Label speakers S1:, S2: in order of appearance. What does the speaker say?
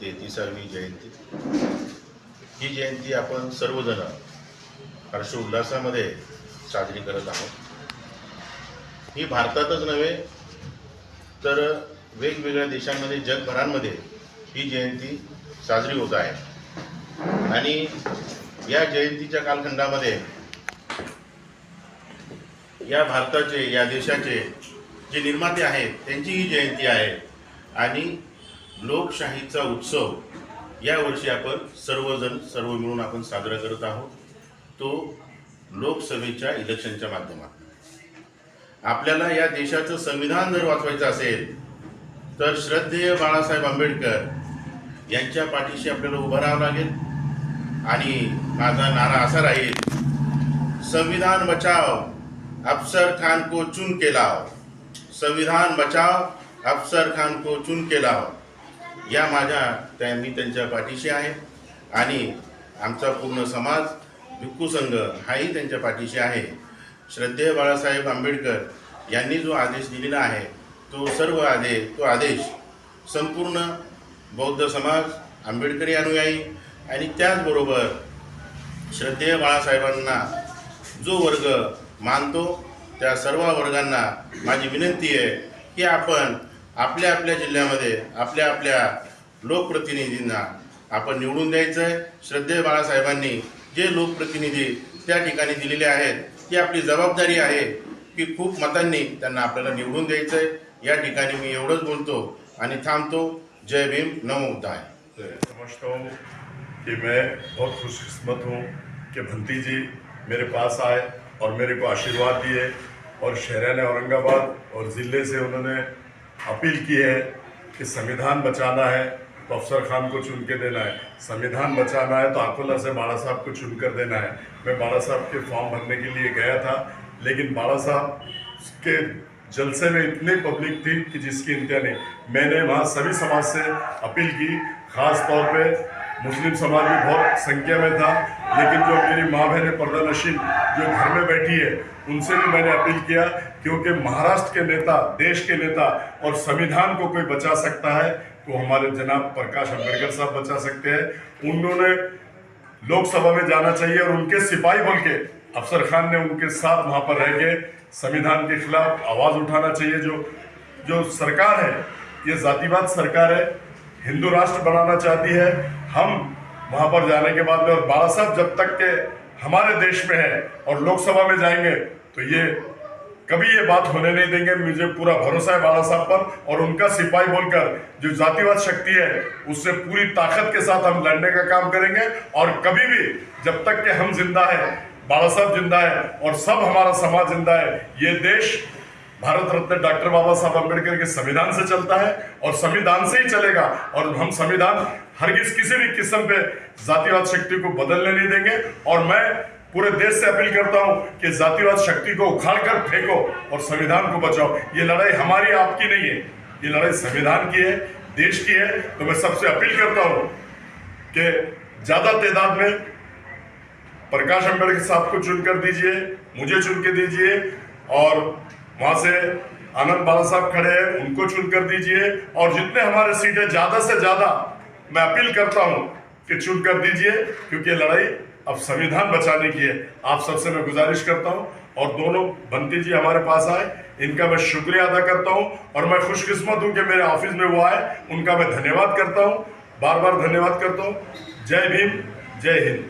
S1: 33वी जयंती। ही जयंती आपण सर्वजण हर्षोल्लासामध्ये साजरी करत आहोत। ही भारतातच नव्हे तर वेगवेगळ्या देशांमध्ये, जगभरामध्ये ही जयंती साजरी होत आहे। आणि या जयंतीच्या कालखंडामध्ये या भारताचे, या देशाचे जे निर्माते आहेत त्यांची ही जयंती आहे। आणि लोकशाहीचा उत्सव यावर्षी आपण सर्व मिळून आपण साजरा करत आहोत, तो लोकसभेच्या इलेक्शनच्या माध्यमातून। आपल्याला या देशाचं संविधान जर वाचवायचं असेल तर श्रद्धेय बाळासाहेब आंबेडकर यांच्या पाठीशी आपल्याला उभं राहावं लागेल। आणि माझा नारा असा राहील, संविधान बचाओ, अफसर खान को चुन के लाओ। संविधान बचाओ, अफसर खान को चुन के लाओ। या मी त्यांच्या पाठीशी आहे आणि आमचा पूर्ण समाज, भिक्खू संघ हाही त्यांच्या पाठीशी आहे। श्रद्धेय बाळासाहेब आंबेडकर यांनी जो आदेश दिलेला आहे तो आदेश संपूर्ण बौद्ध समाज, आंबेडकरी अनुयायी आणि त्याचबरोबर श्रद्धेय बाळासाहेबांना जो वर्ग मानतो त्या सर्व वर्गांना माझी विनंती आहे की आपण आपल्या आपल्या जिल्ह्यामध्ये आपल्या आपल्या लोकप्रतिनिधींना आपण निवडून द्यायचं आहे। श्रद्धेय बाळासाहेबांनी जे लोकप्रतिनिधी त्या ठिकाणी दिलेले आहेत ती आपली जबाबदारी आहे की खूप मतांनी त्यांना आपल्याला निवडून द्यायचं आहे। या ठिकाणी मी एवढंच बोलतो आणि थांबतो। जय भीम, नमो बुद्धाय।
S2: समझता हूँ कि मैं बहुत खुशकिस्मत हूँ कि भंती जी मेरे पास आए और मेरे को आशीर्वाद दिए और शहरान औरंगाबाद और ज़िले से उन्होंने अपील की है कि संविधान बचाना है तो अफसर खान को चुन के देना है, संविधान बचाना है तो अकोला से बाड़ा साहब को चुनकर देना है। मैं बाड़ा साहब के फॉर्म भरने के लिए गया था, लेकिन बाड़ा साहब के जलसे में इतनी पब्लिक थी कि जिसकी इंतहा नहीं। मैंने वहाँ सभी समाज से अपील की, ख़ास तौर पे मुस्लिम समाज भी बहुत संख्या में था, लेकिन जो मेरी माँ बहनें पर्दानशीन जो घर में बैठी है उनसे भी मैंने अपील किया, क्योंकि महाराष्ट्र के नेता, देश के नेता और संविधान को कोई बचा सकता है तो हमारे जनाब प्रकाश अंबेडकर साहब बचा सकते हैं। उन्होंने लोकसभा में जाना चाहिए और उनके सिपाही बोल के अफसर खान ने उनके साथ वहाँ पर रह के संविधान के खिलाफ आवाज़ उठाना चाहिए। जो सरकार है ये जातिवाद सरकार है, हिंदू राष्ट्र बनाना चाहती है। हम वहाँ पर जाने के बाद में और बाड़ा साहब जब तक के हमारे देश में है और लोकसभा में जाएंगे तो ये कभी ये बात होने नहीं देंगे। मुझे पूरा भरोसा है बाड़ा साहब पर और उनका सिपाही बोलकर जो जातिवाद शक्ति है उससे पूरी ताकत के साथ हम लड़ने का काम करेंगे। और कभी भी जब तक कि हम जिंदा है, बाड़ा साहब जिंदा है और सब हमारा समाज जिंदा है, ये देश भारत रत्न डॉक्टर बाबा साहब अम्बेडकर के संविधान से चलता है और संविधान से ही चलेगा। और हम संविधान हरगिज किसी भी किस्म पे जातिवाद शक्ति को बदलने नहीं देंगे। और मैं पूरे देश से अपील करता हूं कि जातिवाद शक्ति को उखाड़ कर फेंको और संविधान को बचाओ। ये लड़ाई हमारी आपकी नहीं है, ये लड़ाई संविधान की है, देश की है। तो मैं सबसे अपील करता हूं कि ज्यादा तादाद में प्रकाश अंबेडकर साहब को चुनकर दीजिए, मुझे चुन के दीजिए और वहां से आनंद बाला साहब खड़े हैं उनको चुनकर दीजिए। और जितने हमारे सीटें ज्यादा से ज्यादा मैं अपील करता हूं कि चुनकर दीजिए, क्योंकि लड़ाई अब संविधान बचाने की है। आप सबसे मैं गुजारिश करता हूं और दोनों बंटी जी हमारे पास आए, इनका मैं शुक्रिया अदा करता हूं और मैं खुशकिस्मत हूं कि मेरे ऑफिस में वो आए, उनका मैं धन्यवाद करता हूं, बार बार धन्यवाद करता हूं। जय भीम, जय हिंद।